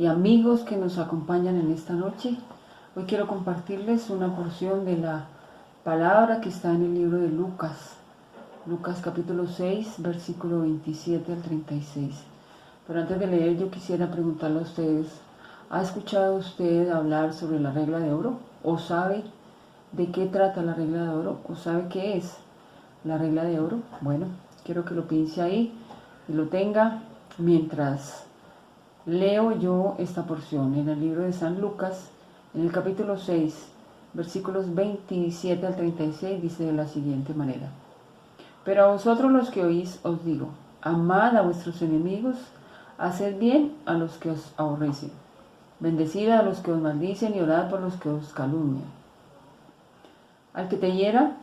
y amigos que nos acompañan en esta noche. Hoy quiero compartirles una porción de la palabra que está en el libro de Lucas. Lucas capítulo 6, versículo 27 al 36. Pero antes de leer yo quisiera preguntarle a ustedes, ¿ha escuchado usted hablar sobre la regla de oro? ¿O sabe de qué trata la regla de oro? ¿O sabe qué es la regla de oro? Bueno, quiero que lo piense ahí y lo tenga mientras leo yo esta porción en el libro de San Lucas, en el capítulo 6, versículos 27 al 36, dice de la siguiente manera: Pero a vosotros los que oís os digo, amad a vuestros enemigos, haced bien a los que os aborrecen, bendecid a los que os maldicen y orad por los que os calumnian. Al que te hiera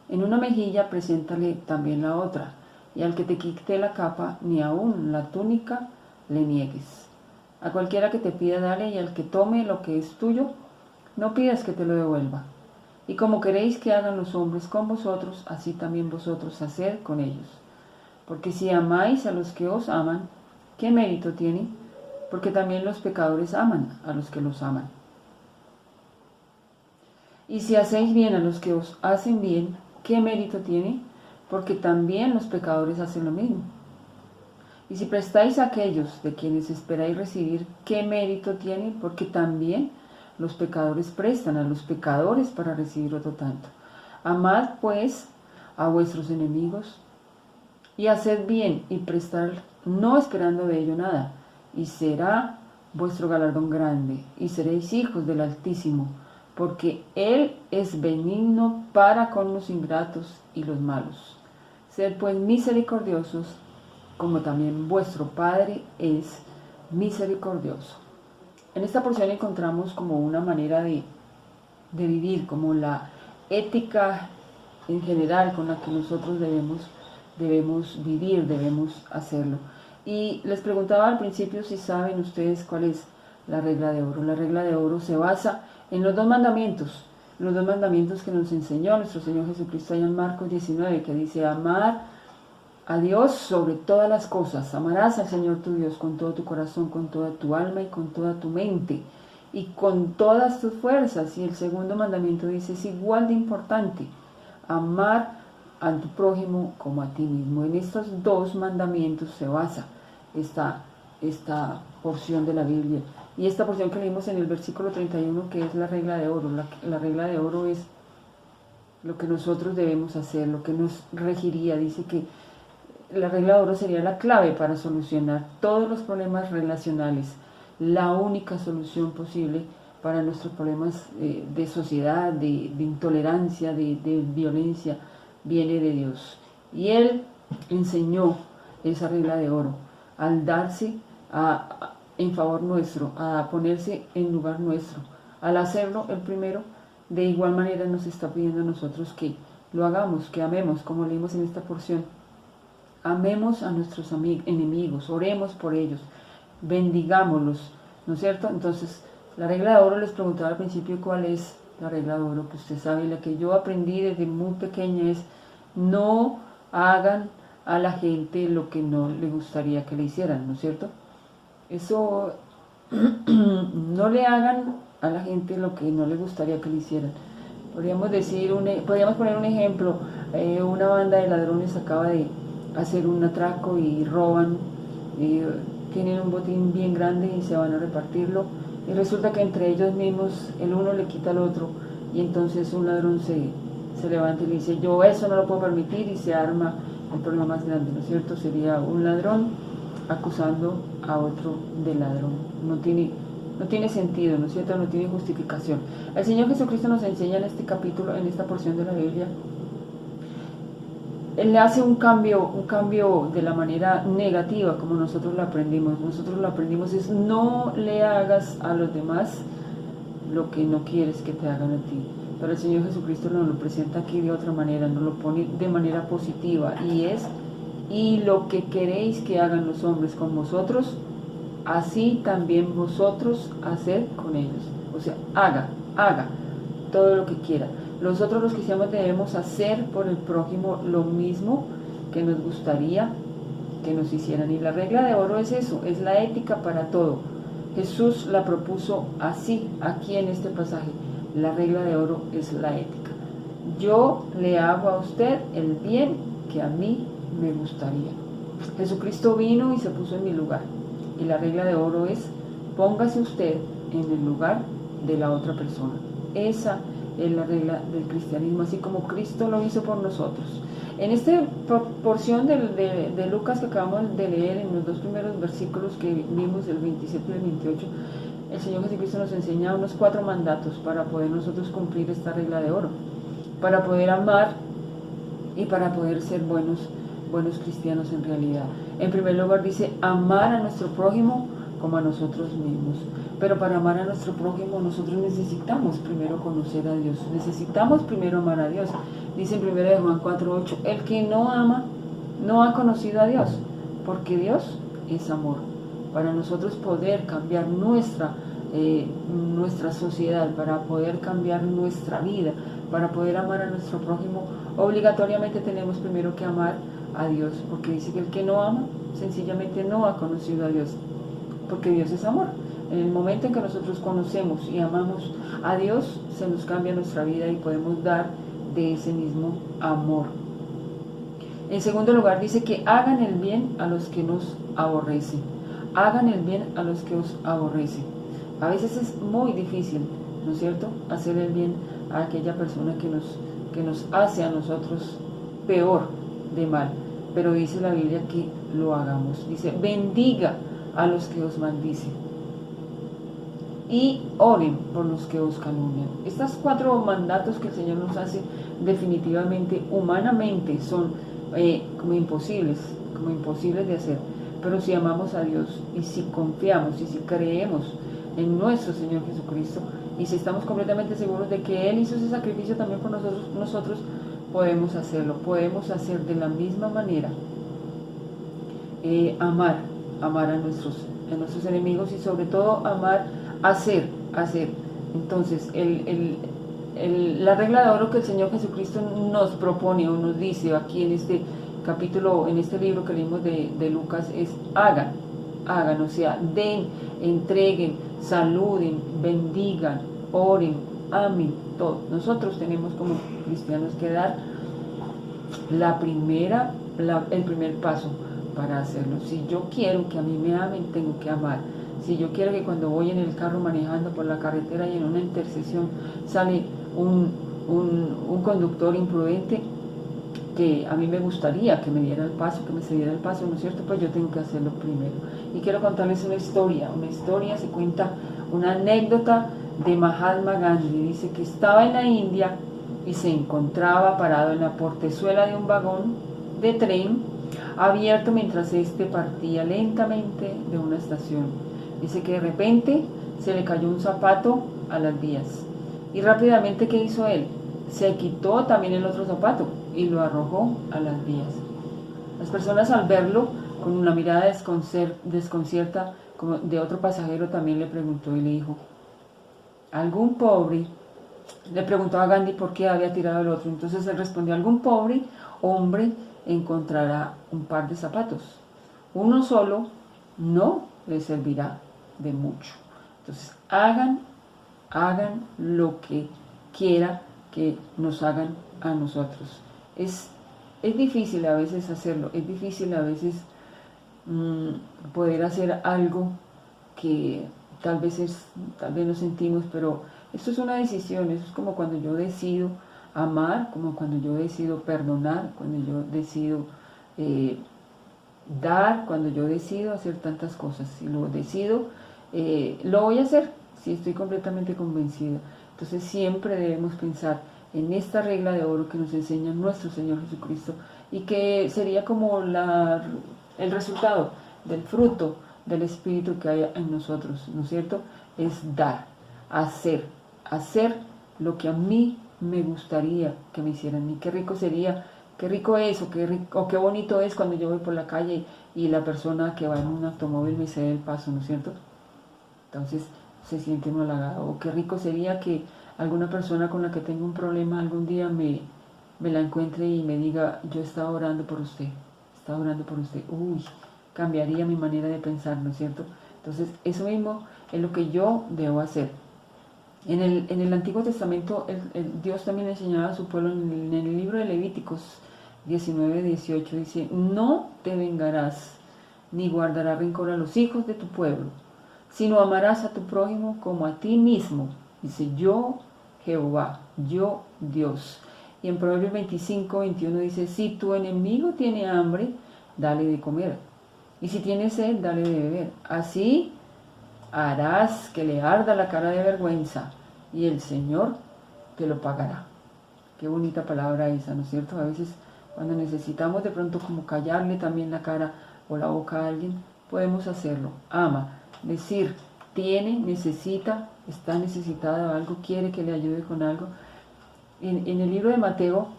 en una mejilla, preséntale también la otra, y al que te quite la capa, ni aun la túnica le niegues. A cualquiera que te pida, dale, y al que tome lo que es tuyo, no pidas que te lo devuelva. Y como queréis que hagan los hombres con vosotros, así también vosotros haced con ellos. Porque si amáis a los que os aman, ¿qué mérito tiene? Porque también los pecadores aman a los que los aman. Y si hacéis bien a los que os hacen bien, ¿qué mérito tiene? Porque también los pecadores hacen lo mismo. Y si prestáis a aquellos de quienes esperáis recibir, ¿qué mérito tiene? Porque también los pecadores prestan a los pecadores para recibir otro tanto. Amad pues a vuestros enemigos y haced bien y prestad, no esperando de ello nada, y será vuestro galardón grande, y seréis hijos del Altísimo, porque Él es benigno para con los ingratos y los malos. Sed pues misericordiosos, como también vuestro Padre es misericordioso. En esta porción encontramos como una manera de vivir, como la ética en general con la que nosotros debemos vivir, debemos hacerlo. Y les preguntaba al principio si saben ustedes cuál es la regla de oro. La regla de oro se basa en los dos mandamientos que nos enseñó nuestro Señor Jesucristo allá en Marcos 19, que dice: amar a Dios sobre todas las cosas. Amarás al Señor tu Dios con todo tu corazón, con toda tu alma y con toda tu mente y con todas tus fuerzas. Y el segundo mandamiento dice, es igual de importante: amar a tu prójimo como a ti mismo. En estos dos mandamientos se basa esta porción de la Biblia. Y esta porción que leímos en el versículo 31, que es la regla de oro. La regla de oro es lo que nosotros debemos hacer, lo que nos regiría. Dice que la regla de oro sería la clave para solucionar todos los problemas relacionales, la única solución posible para nuestros problemas de sociedad, de intolerancia, de violencia, viene de Dios. Y Él enseñó esa regla de oro al darse en favor nuestro, a ponerse en lugar nuestro. Al hacerlo, el primero, de igual manera nos está pidiendo a nosotros que lo hagamos, que amemos, como leímos en esta porción. Amemos a nuestros enemigos, oremos por ellos, bendigámoslos, ¿no es cierto? Entonces, la regla de oro, les preguntaba al principio cuál es la regla de oro que usted sabe. La que yo aprendí desde muy pequeña es: no hagan a la gente lo que no le gustaría que le hicieran, ¿no es cierto? Eso, no le hagan a la gente lo que no le gustaría que le hicieran. Podríamos poner un ejemplo. Una banda de ladrones acaba de hacer un atraco y roban, tienen un botín bien grande y se van a repartirlo, y resulta que entre ellos mismos el uno le quita al otro, y entonces un ladrón se levanta y le dice: yo eso no lo puedo permitir, y se arma el problema más grande, ¿no es cierto? Sería un ladrón acusando a otro de ladrón. No tiene sentido, ¿no es cierto? No tiene justificación. El Señor Jesucristo nos enseña en este capítulo, en esta porción de la Biblia, Él le hace un cambio de la manera negativa como nosotros lo aprendimos. Nosotros lo aprendimos es: no le hagas a los demás lo que no quieres que te hagan a ti. Pero el Señor Jesucristo nos lo presenta aquí de otra manera, nos lo pone de manera positiva, y es: y lo que queréis que hagan los hombres con vosotros, así también vosotros haced con ellos. O sea, haga todo lo que quiera. Nosotros los cristianos debemos hacer por el prójimo lo mismo que nos gustaría que nos hicieran. Y la regla de oro es eso, es la ética para todo. Jesús la propuso así, aquí en este pasaje. La regla de oro es la ética. Yo le hago a usted el bien que a mí me gustaría. Jesucristo vino y se puso en mi lugar. Y la regla de oro es, póngase usted en el lugar de la otra persona. Esa es la regla del cristianismo, así como Cristo lo hizo por nosotros. En esta porción de Lucas que acabamos de leer, en los dos primeros versículos que vimos, el 27 y el 28, el Señor Jesucristo nos enseña unos 4 mandatos para poder nosotros cumplir esta regla de oro, para poder amar y para poder ser buenos cristianos en realidad. En primer lugar dice, amar a nuestro prójimo como a nosotros mismos. Pero para amar a nuestro prójimo nosotros necesitamos primero conocer a Dios, necesitamos primero amar a Dios. Dice en 1 Juan 4:8, el que no ama no ha conocido a Dios, porque Dios es amor. Para nosotros poder cambiar nuestra sociedad, para poder cambiar nuestra vida, para poder amar a nuestro prójimo, obligatoriamente tenemos primero que amar a Dios, porque dice que el que no ama sencillamente no ha conocido a Dios, porque Dios es amor. En el momento en que nosotros conocemos y amamos a Dios, se nos cambia nuestra vida y podemos dar de ese mismo amor. En segundo lugar dice que hagan el bien a los que nos aborrecen. Hagan el bien a los que os aborrecen. A veces es muy difícil, ¿no es cierto?, hacer el bien a aquella persona que nos hace a nosotros peor de mal. Pero dice la Biblia que lo hagamos. Dice, bendiga a los que os maldicen y oren por los que os calumnian. Estos 4 mandatos que el Señor nos hace, definitivamente, humanamente, son como imposibles de hacer. Pero si amamos a Dios y si confiamos y si creemos en nuestro Señor Jesucristo y si estamos completamente seguros de que Él hizo ese sacrificio también por nosotros podemos hacerlo, podemos hacer de la misma manera, amar a nuestros enemigos y sobre todo amar, hacer. Entonces, la regla de oro que el Señor Jesucristo nos propone o nos dice aquí en este capítulo, en este libro que leímos de Lucas, es hagan, o sea, den, entreguen, saluden, bendigan, oren, amen, todo. Nosotros tenemos como cristianos que dar el primer paso para hacerlo. Si yo quiero que a mí me amen, tengo que amar. Si yo quiero que cuando voy en el carro manejando por la carretera y en una intersección sale un conductor imprudente, que a mí me gustaría que me diera el paso, que me cediera el paso, ¿no es cierto? Pues yo tengo que hacerlo primero. Y quiero contarles una historia. Se cuenta una anécdota de Mahatma Gandhi. Dice que estaba en la India y se encontraba parado en la portezuela de un vagón de tren abierto mientras éste partía lentamente de una estación. Dice que de repente se le cayó un zapato a las vías. Y rápidamente, ¿qué hizo él? Se quitó también el otro zapato y lo arrojó a las vías. Las personas, al verlo con una mirada desconcierta como de otro pasajero, también le preguntó y le dijo, algún pobre, le preguntó a Gandhi por qué había tirado el otro. Entonces él respondió, algún pobre hombre encontrará un par de zapatos, uno solo no le servirá de mucho. Entonces hagan lo que quiera que nos hagan a nosotros. Es difícil a veces hacerlo, es difícil a veces poder hacer algo que tal vez no sentimos, pero esto es una decisión. Eso es como cuando yo decido amar, como cuando yo decido perdonar, cuando yo decido dar, cuando yo decido hacer tantas cosas. Si lo decido, lo voy a hacer, si estoy completamente convencida. Entonces siempre debemos pensar en esta regla de oro que nos enseña nuestro Señor Jesucristo y que sería como el resultado del fruto del Espíritu que hay en nosotros, ¿no es cierto? Es dar, hacer lo que a mí me gustaría que me hicieran. Y qué rico sería, qué rico es o qué bonito es cuando yo voy por la calle y la persona que va en un automóvil me cede el paso, ¿no es cierto? Entonces se siente uno halagado. O qué rico sería que alguna persona con la que tengo un problema algún día me la encuentre y me diga, yo estaba orando por usted. Uy, cambiaría mi manera de pensar, ¿no es cierto? Entonces eso mismo es lo que yo debo hacer. En el Antiguo Testamento, Dios también enseñaba a su pueblo en el libro de Levíticos 19:18, dice: no te vengarás, ni guardarás rencor a los hijos de tu pueblo, sino amarás a tu prójimo como a ti mismo. Dice: yo, Jehová, yo, Dios. Y en Proverbios 25:21 dice: si tu enemigo tiene hambre, dale de comer, y si tiene sed, dale de beber. Así harás que le arda la cara de vergüenza, y el Señor te lo pagará. Qué bonita palabra esa, ¿no es cierto? A veces cuando necesitamos de pronto como callarle también la cara o la boca a alguien, podemos hacerlo. Ama, decir, tiene, necesita, está necesitada de algo, quiere que le ayude con algo. En el libro de Mateo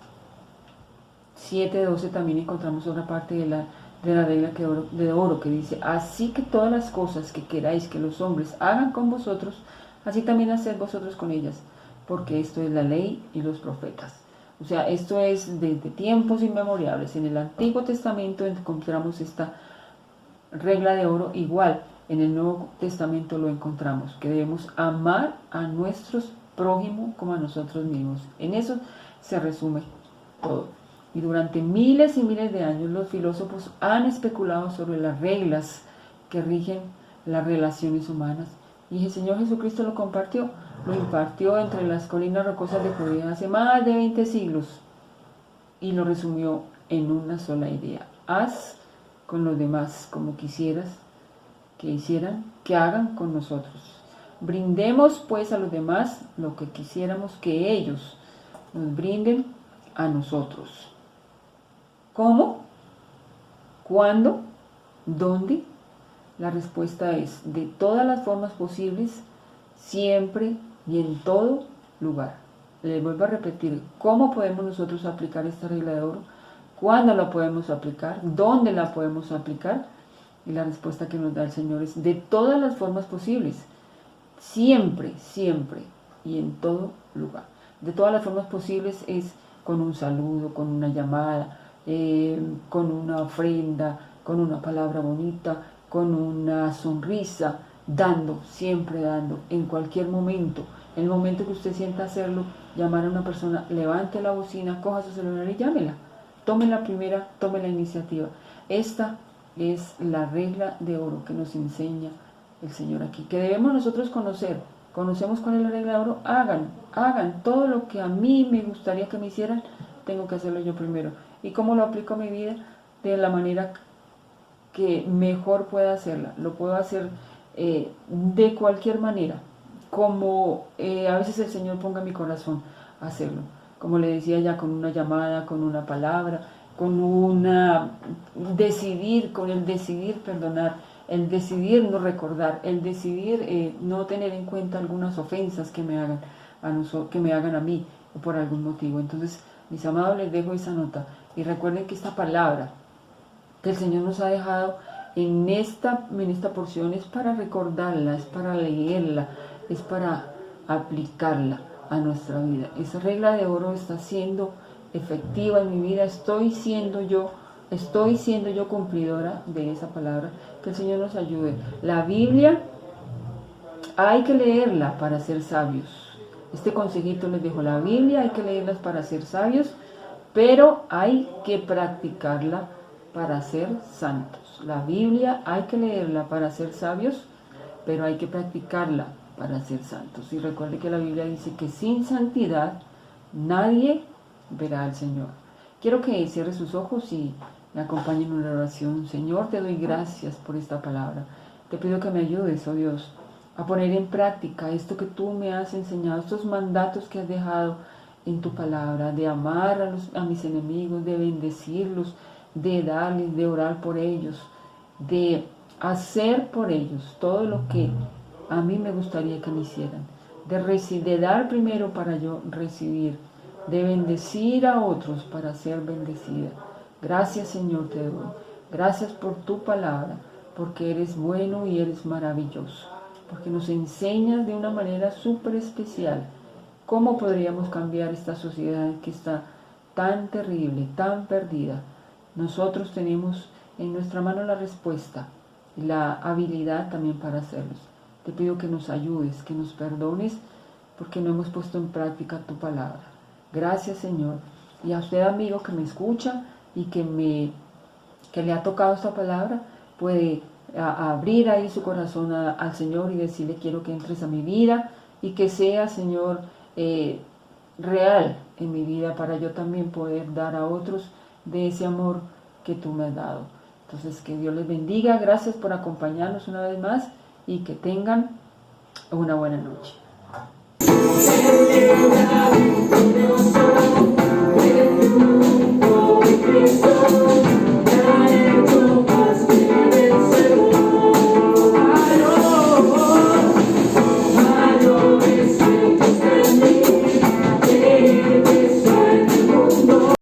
7:12 también encontramos otra parte de la regla de oro que dice: así que todas las cosas que queráis que los hombres hagan con vosotros, así también haced vosotros con ellas, porque esto es la ley y los profetas. O sea, esto es desde tiempos inmemoriales. En el Antiguo Testamento encontramos esta regla de oro, igual en el Nuevo Testamento lo encontramos, que debemos amar a nuestros prójimos como a nosotros mismos. En eso se resume todo. Y durante miles y miles de años los filósofos han especulado sobre las reglas que rigen las relaciones humanas. Y el Señor Jesucristo lo impartió entre las colinas rocosas de Judea hace más de 20 siglos. Y lo resumió en una sola idea: haz con los demás como quisieras que hicieran, que hagan con nosotros. Brindemos pues a los demás lo que quisiéramos que ellos nos brinden a nosotros. ¿Cómo? ¿Cuándo? ¿Dónde? La respuesta es: de todas las formas posibles, siempre y en todo lugar. Les vuelvo a repetir: ¿cómo podemos nosotros aplicar esta regla de oro? ¿Cuándo la podemos aplicar? ¿Dónde la podemos aplicar? Y la respuesta que nos da el Señor es: de todas las formas posibles, siempre, siempre y en todo lugar. De todas las formas posibles es con un saludo, con una llamada, con una ofrenda, con una palabra bonita, con una sonrisa, dando, siempre dando, en cualquier momento. En el momento que usted sienta hacerlo, llamar a una persona, levante la bocina, coja su celular y llámela. Tome la primera, tome la iniciativa. Esta es la regla de oro que nos enseña el Señor aquí, que debemos nosotros conocer. Conocemos cuál es la regla de oro. Hagan todo lo que a mí me gustaría que me hicieran, tengo que hacerlo yo primero. ¿Y cómo lo aplico a mi vida? De la manera que mejor pueda hacerla. Lo puedo hacer de cualquier manera, como a veces el Señor ponga en mi corazón hacerlo. Como le decía ya, con una llamada, con una palabra, con el decidir perdonar, el decidir no recordar, el decidir no tener en cuenta algunas ofensas que me hagan a mí por algún motivo. Entonces, mis amados, les dejo esa nota y recuerden que esta palabra que el Señor nos ha dejado en esta porción es para recordarla, es para leerla, es para aplicarla a nuestra vida. Esa regla de oro está siendo efectiva en mi vida. Estoy siendo yo cumplidora de esa palabra. Que el Señor nos ayude. La Biblia hay que leerla para ser sabios. Este consejito les dejo: la Biblia hay que leerla para ser sabios, pero hay que practicarla para ser santos. La Biblia hay que leerla para ser sabios, pero hay que practicarla para ser santos. Y recuerde que la Biblia dice que sin santidad nadie verá al Señor. Quiero que cierre sus ojos y me acompañe en una oración. Señor, te doy gracias por esta palabra. Te pido que me ayudes, oh Dios, a poner en práctica esto que tú me has enseñado, estos mandatos que has dejado en tu palabra, de amar a mis enemigos, de bendecirlos, de darles, de orar por ellos, de hacer por ellos todo lo que a mí me gustaría que me hicieran, de dar primero para yo recibir, de bendecir a otros para ser bendecida. Gracias, Señor, te doy. Gracias por tu palabra, porque eres bueno y eres maravilloso, porque nos enseñas de una manera súper especial cómo podríamos cambiar esta sociedad que está tan terrible, tan perdida. Nosotros tenemos en nuestra mano la respuesta y la habilidad también para hacerlo. Te pido que nos ayudes, que nos perdones, porque no hemos puesto en práctica tu palabra. Gracias, Señor. Y a usted, amigo, que me escucha y que le ha tocado esta palabra, puede abrir ahí su corazón al Señor y decirle: quiero que entres a mi vida y que sea, Señor, real en mi vida, para yo también poder dar a otros de ese amor que tú me has dado. Entonces, que Dios les bendiga. Gracias por acompañarnos una vez más y que tengan una buena noche.